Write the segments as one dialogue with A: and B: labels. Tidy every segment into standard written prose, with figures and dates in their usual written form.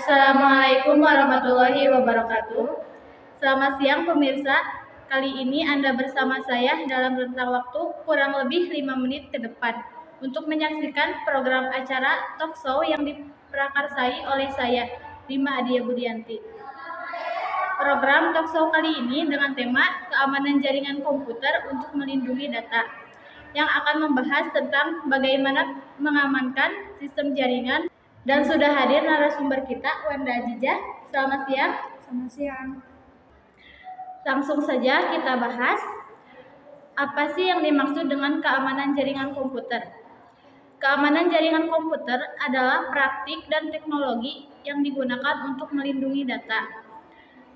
A: Assalamualaikum warahmatullahi wabarakatuh. Selamat siang pemirsa. Kali ini Anda bersama saya dalam rentang waktu kurang lebih 5 menit ke depan untuk menyaksikan program acara talk show yang diprakarsai oleh saya, Rima Adia Budianti. Program talk show kali ini dengan tema keamanan jaringan komputer untuk melindungi data yang akan membahas tentang bagaimana mengamankan sistem jaringan. Dan sudah hadir narasumber kita, Wanda Ajijah. Selamat siang.
B: Selamat siang.
A: Langsung saja kita bahas, apa sih yang dimaksud dengan keamanan jaringan komputer? Keamanan jaringan komputer adalah praktik dan teknologi yang digunakan untuk melindungi data,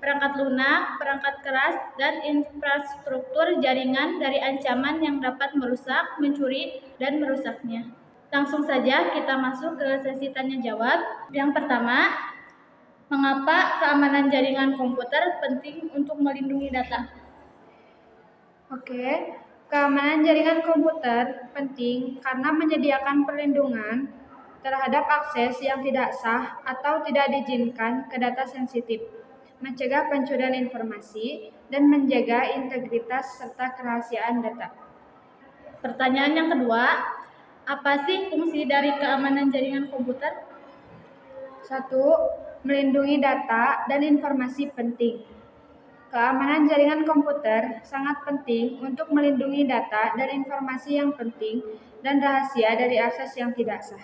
A: perangkat lunak, perangkat keras, dan infrastruktur jaringan dari ancaman yang dapat merusak, mencuri, dan merusaknya. Langsung saja kita masuk ke sesi tanya jawab. Yang pertama, mengapa keamanan jaringan komputer penting untuk melindungi data?
B: Oke, keamanan jaringan komputer penting karena menyediakan perlindungan terhadap akses yang tidak sah atau tidak diizinkan ke data sensitif, mencegah pencurian informasi, dan menjaga integritas serta kerahasiaan data.
A: Pertanyaan yang kedua, apa sih fungsi dari keamanan jaringan komputer?
B: 1. Melindungi data dan informasi penting. Keamanan jaringan komputer sangat penting untuk melindungi data dan informasi yang penting dan rahasia dari akses yang tidak sah.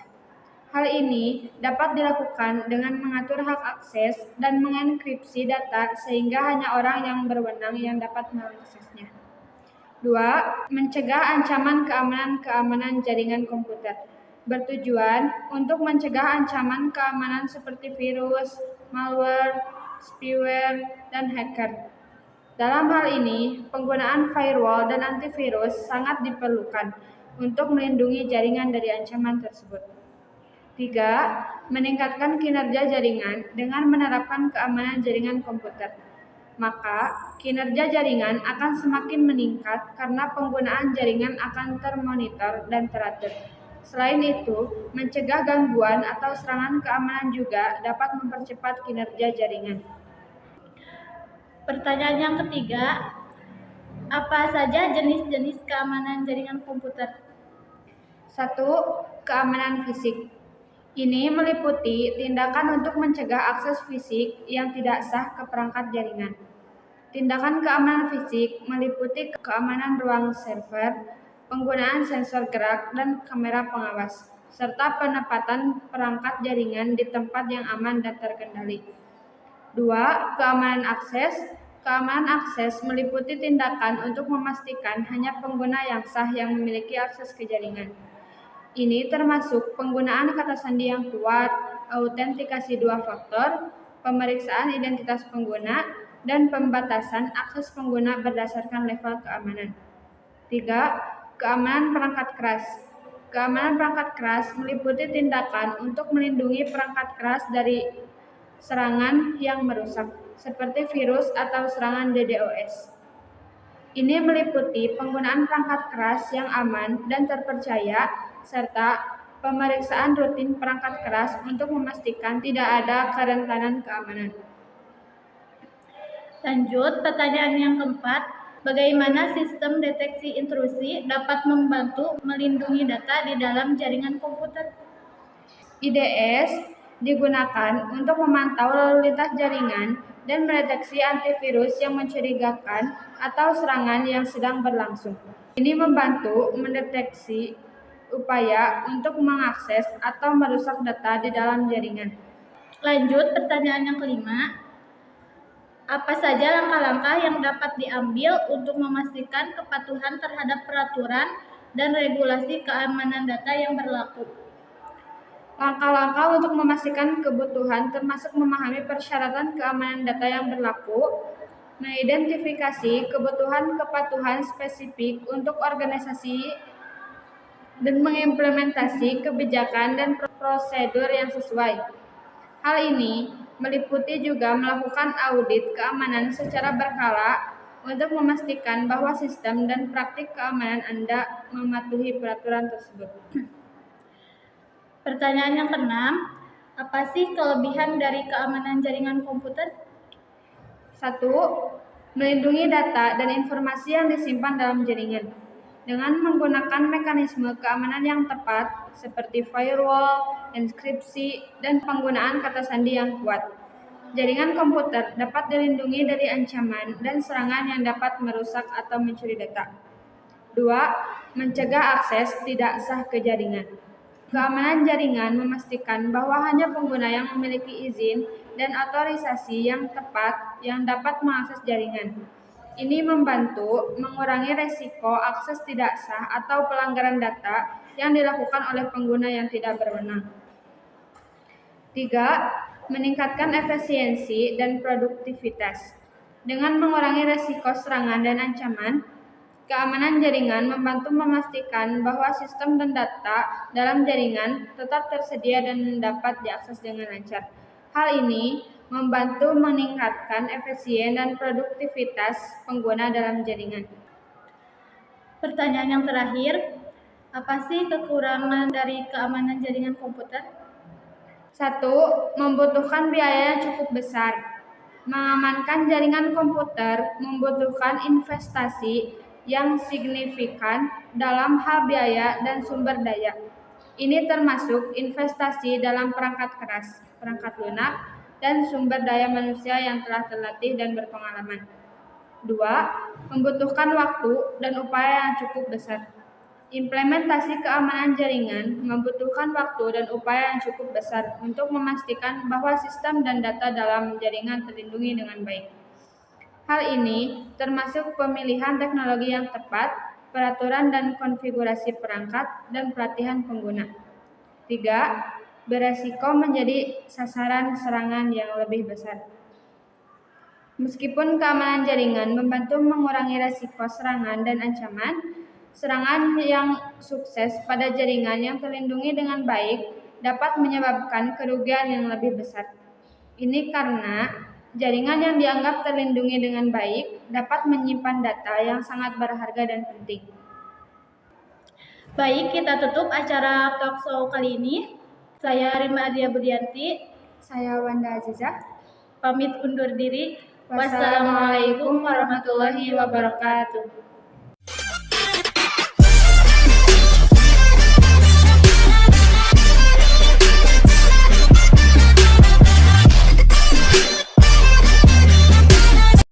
B: Hal ini dapat dilakukan dengan mengatur hak akses dan mengenkripsi data sehingga hanya orang yang berwenang yang dapat mengaksesnya. 2. Mencegah ancaman keamanan jaringan komputer. Bertujuan untuk mencegah ancaman keamanan seperti virus, malware, spyware, dan hacker. Dalam hal ini, penggunaan firewall dan antivirus sangat diperlukan untuk melindungi jaringan dari ancaman tersebut. 3. Meningkatkan kinerja jaringan dengan menerapkan keamanan jaringan komputer. Maka, kinerja jaringan akan semakin meningkat karena penggunaan jaringan akan termonitor dan teratur. Selain itu, mencegah gangguan atau serangan keamanan juga dapat mempercepat kinerja jaringan.
A: Pertanyaan yang ketiga, apa saja jenis-jenis keamanan jaringan komputer?
B: 1. Keamanan fisik. Ini meliputi tindakan untuk mencegah akses fisik yang tidak sah ke perangkat jaringan. Tindakan keamanan fisik meliputi keamanan ruang server, penggunaan sensor gerak dan kamera pengawas, serta penempatan perangkat jaringan di tempat yang aman dan terkendali. 2. Keamanan akses. Keamanan akses meliputi tindakan untuk memastikan hanya pengguna yang sah yang memiliki akses ke jaringan. Ini termasuk penggunaan kata sandi yang kuat, autentikasi 2 faktor, pemeriksaan identitas pengguna, dan pembatasan akses pengguna berdasarkan level keamanan. 3. Keamanan perangkat keras. Keamanan perangkat keras meliputi tindakan untuk melindungi perangkat keras dari serangan yang merusak, seperti virus atau serangan DDoS. Ini meliputi penggunaan perangkat keras yang aman dan terpercaya, serta pemeriksaan rutin perangkat keras untuk memastikan tidak ada kerentanan keamanan.
A: Lanjut, pertanyaan yang keempat, bagaimana sistem deteksi intrusi dapat membantu melindungi data di dalam jaringan komputer?
B: IDS digunakan untuk memantau lalu lintas jaringan dan mendeteksi antivirus yang mencurigakan atau serangan yang sedang berlangsung. Ini membantu mendeteksi upaya untuk mengakses atau merusak data di dalam jaringan.
A: Lanjut, pertanyaan yang kelima, apa saja langkah-langkah yang dapat diambil untuk memastikan kepatuhan terhadap peraturan dan regulasi keamanan data yang berlaku?
B: Langkah-langkah untuk memastikan kebutuhan termasuk memahami persyaratan keamanan data yang berlaku, mengidentifikasi kebutuhan kepatuhan spesifik untuk organisasi, dan mengimplementasi kebijakan dan prosedur yang sesuai. Hal ini meliputi juga melakukan audit keamanan secara berkala untuk memastikan bahwa sistem dan praktik keamanan Anda mematuhi peraturan tersebut.
A: Pertanyaan yang keenam, Apa sih kelebihan dari keamanan jaringan komputer?
B: 1. Melindungi data dan informasi yang disimpan dalam jaringan. Dengan menggunakan mekanisme keamanan yang tepat seperti firewall, enkripsi, dan penggunaan kata sandi yang kuat, jaringan komputer dapat dilindungi dari ancaman dan serangan yang dapat merusak atau mencuri data. 2. Mencegah akses tidak sah ke jaringan. Keamanan jaringan memastikan bahwa hanya pengguna yang memiliki izin dan otorisasi yang tepat yang dapat mengakses jaringan. Ini membantu mengurangi resiko akses tidak sah atau pelanggaran data yang dilakukan oleh pengguna yang tidak berwenang. 3. Meningkatkan efisiensi dan produktivitas. Dengan mengurangi resiko serangan dan ancaman, keamanan jaringan membantu memastikan bahwa sistem dan data dalam jaringan tetap tersedia dan dapat diakses dengan lancar. Hal ini membantu meningkatkan efisien dan produktivitas pengguna dalam jaringan.
A: Pertanyaan yang terakhir, apa sih kekurangan dari keamanan jaringan komputer?
B: 1. Membutuhkan biaya yang cukup besar. Mengamankan jaringan komputer membutuhkan investasi yang signifikan dalam hal biaya dan sumber daya. Ini termasuk investasi dalam perangkat keras, perangkat lunak, dan sumber daya manusia yang telah terlatih dan berpengalaman. 2. Membutuhkan waktu dan upaya yang cukup besar. Implementasi keamanan jaringan membutuhkan waktu dan upaya yang cukup besar untuk memastikan bahwa sistem dan data dalam jaringan terlindungi dengan baik. Hal ini termasuk pemilihan teknologi yang tepat, peraturan dan konfigurasi perangkat, dan pelatihan pengguna. 3. Beresiko menjadi sasaran serangan yang lebih besar. Meskipun keamanan jaringan membantu mengurangi resiko serangan dan ancaman, serangan yang sukses pada jaringan yang terlindungi dengan baik dapat menyebabkan kerugian yang lebih besar. Ini karena jaringan yang dianggap terlindungi dengan baik dapat menyimpan data yang sangat berharga dan penting.
A: Baik, kita tutup acara talk show kali ini. Saya Rima Adia Budianti,
B: Saya Wanda Azizah.
A: pamit undur diri.
B: Wassalamualaikum warahmatullahi wabarakatuh.